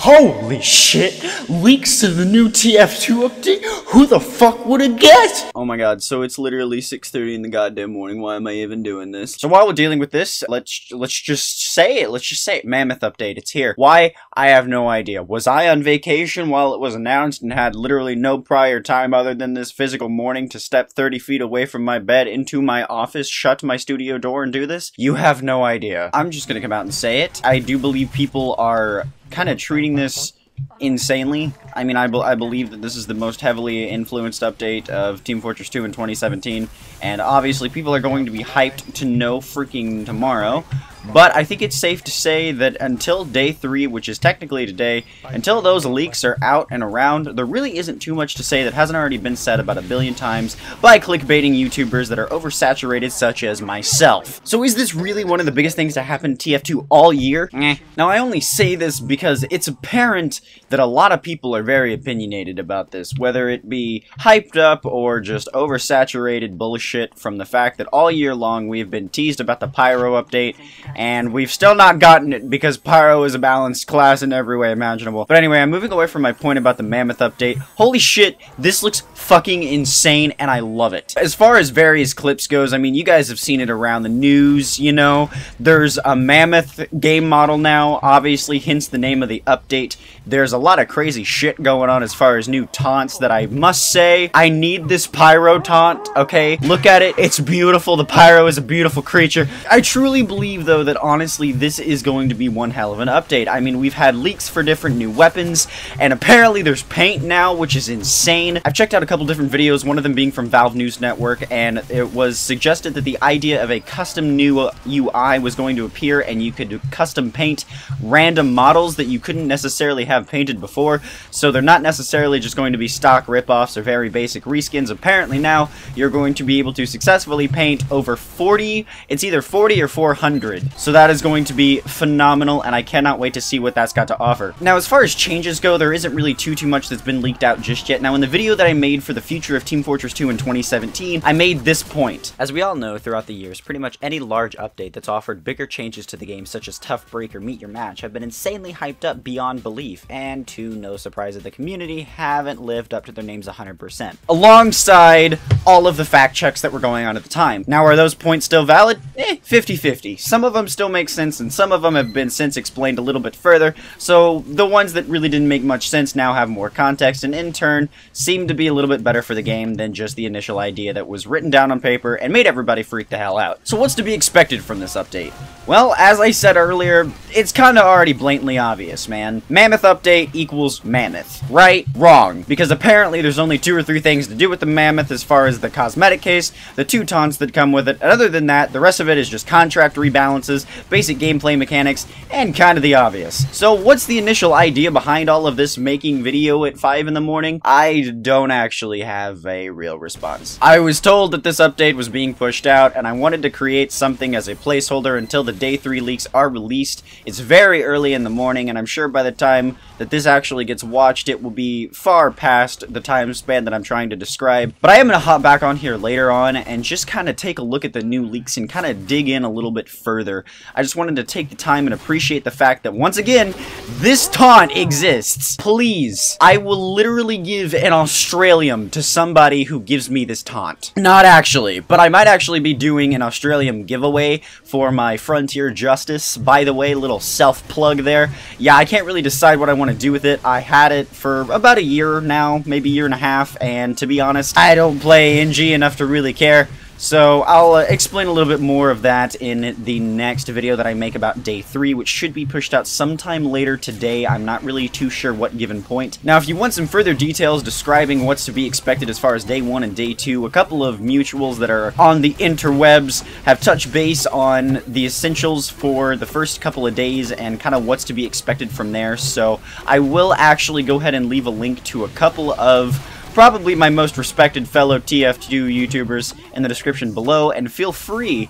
Holy shit! Leaks to the new TF2 update? Who the fuck would have guessed? Oh my god, so it's literally 6:30 in the goddamn morning. Why am I even doing this? So while we're dealing with this, let's just say it. Let's just say it. Mammoth update. It's here. Why? I have no idea. Was I on vacation while it was announced and had literally no prior time other than this physical morning to step 30 feet away from my bed into my office, shut my studio door, and do this? You have no idea. I'm just gonna come out and say it. I do believe people are kind of treating this insanely. I mean, I believe that this is the most heavily influenced update of Team Fortress 2 in 2017, and obviously people are going to be hyped to no freaking tomorrow. But I think it's safe to say that until day 3, which is technically today, until those leaks are out and around, there really isn't too much to say that hasn't already been said about a billion times by clickbaiting YouTubers that are oversaturated, such as myself. So is this really one of the biggest things to happen to TF2 all year? Now I only say this because it's apparent that a lot of people are very opinionated about this, whether it be hyped up or just oversaturated bullshit from the fact that all year long we have been teased about the Pyro update, and we've still not gotten it because Pyro is a balanced class in every way imaginable. But anyway, I'm moving away from my point about the Mammoth update. Holy shit, this looks fucking insane, and I love it. As far as various clips goes, I mean, you guys have seen it around the news, you know. There's a Mammoth game model now, obviously, hence the name of the update. There's a lot of crazy shit going on as far as new taunts that I must say, I need this Pyro taunt, okay? Look at it, it's beautiful, the Pyro is a beautiful creature. I truly believe, though, that honestly this is going to be one hell of an update. I mean, we've had leaks for different new weapons, and apparently there's paint now, which is insane. I've checked out a couple different videos, one of them being from Valve News Network, and it was suggested that the idea of a custom new UI was going to appear, and you could custom paint random models that you couldn't necessarily have painted before, so they're not necessarily just going to be stock ripoffs or very basic reskins. Apparently now you're going to be able to successfully paint over 40, it's either 40 or 400. So that is going to be phenomenal, and I cannot wait to see what that's got to offer. Now, as far as changes go, there isn't really too much that's been leaked out just yet. Now, in the video that I made for the future of Team Fortress 2 in 2017, I made this point. As we all know, throughout the years, pretty much any large update that's offered bigger changes to the game, such as Tough Break or Meet Your Match, have been insanely hyped up beyond belief, and to no surprise of the community, haven't lived up to their names 100%. Alongside all of the fact checks that were going on at the time. Now, are those points still valid? 50-50. Some of them still make sense, and some of them have been since explained a little bit further, so the ones that really didn't make much sense now have more context, and in turn, seem to be a little bit better for the game than just the initial idea that was written down on paper and made everybody freak the hell out. So what's to be expected from this update? Well, as I said earlier, it's kinda already blatantly obvious, man. Mammoth update equals Mammoth. Right? Wrong. Because apparently there's only 2 or 3 things to do with the Mammoth as far as the cosmetic case, the 2 taunts that come with it, and other than that, the rest of it is just contract rebalances, basic gameplay mechanics, and kind of the obvious. So what's the initial idea behind all of this making video at 5 in the morning? I don't actually have a real response. I was told that this update was being pushed out, and I wanted to create something as a placeholder until the day 3 leaks are released. It's very early in the morning, and I'm sure by the time that this actually gets watched, it will be far past the time span that I'm trying to describe. But I am going to hop back on here later on and just kind of take a look at the new leaks and kind of dig in a little bit further. I just wanted to take the time and appreciate the fact that, once again, this taunt exists. Please, I will literally give an Australium to somebody who gives me this taunt. Not actually, but I might actually be doing an Australium giveaway for my Frontier Justice. By the way, little self-plug there. Yeah, I can't really decide what I want to do with it. I had it for about a year now, maybe a year and a half, and to be honest, I don't play NG enough to really care. So I'll explain a little bit more of that in the next video that I make about day 3, which should be pushed out sometime later today. I'm not really too sure what given point. Now, if you want some further details describing what's to be expected as far as day 1 and day 2, a couple of mutuals that are on the interwebs have touched base on the essentials for the first couple of days and kind of what's to be expected from there. So I will actually go ahead and leave a link to a couple of probably my most respected fellow TF2 YouTubers in the description below, and feel free,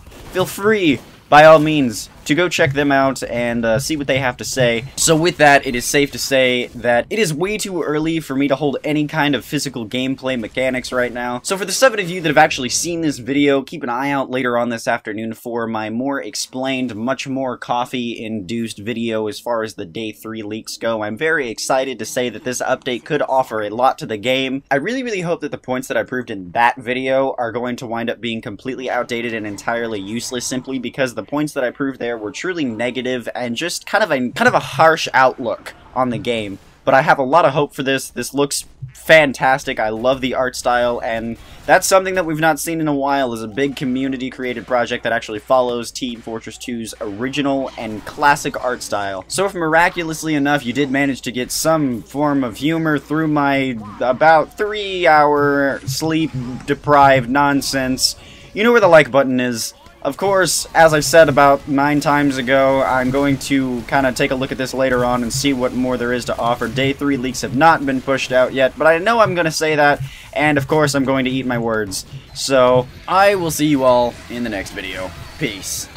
by all means, to go check them out and see what they have to say. So with that, it is safe to say that it is way too early for me to hold any kind of physical gameplay mechanics right now. So for the 7 of you that have actually seen this video, keep an eye out later on this afternoon for my more explained, much more coffee-induced video as far as the Day 3 leaks go. I'm very excited to say that this update could offer a lot to the game. I really hope that the points that I proved in that video are going to wind up being completely outdated and entirely useless, simply because the points that I proved there were truly negative and just kind of a harsh outlook on the game. But I have a lot of hope for this. This looks fantastic. I love the art style, and that's something that we've not seen in a while, is a big community-created project that actually follows Team Fortress 2's original and classic art style. So if miraculously enough you did manage to get some form of humor through my about 3-hour sleep-deprived nonsense, you know where the like button is. Of course, as I said about 9 times ago, I'm going to kind of take a look at this later on and see what more there is to offer. Day 3 leaks have not been pushed out yet, but I know I'm going to say that, and of course I'm going to eat my words. So, I will see you all in the next video. Peace.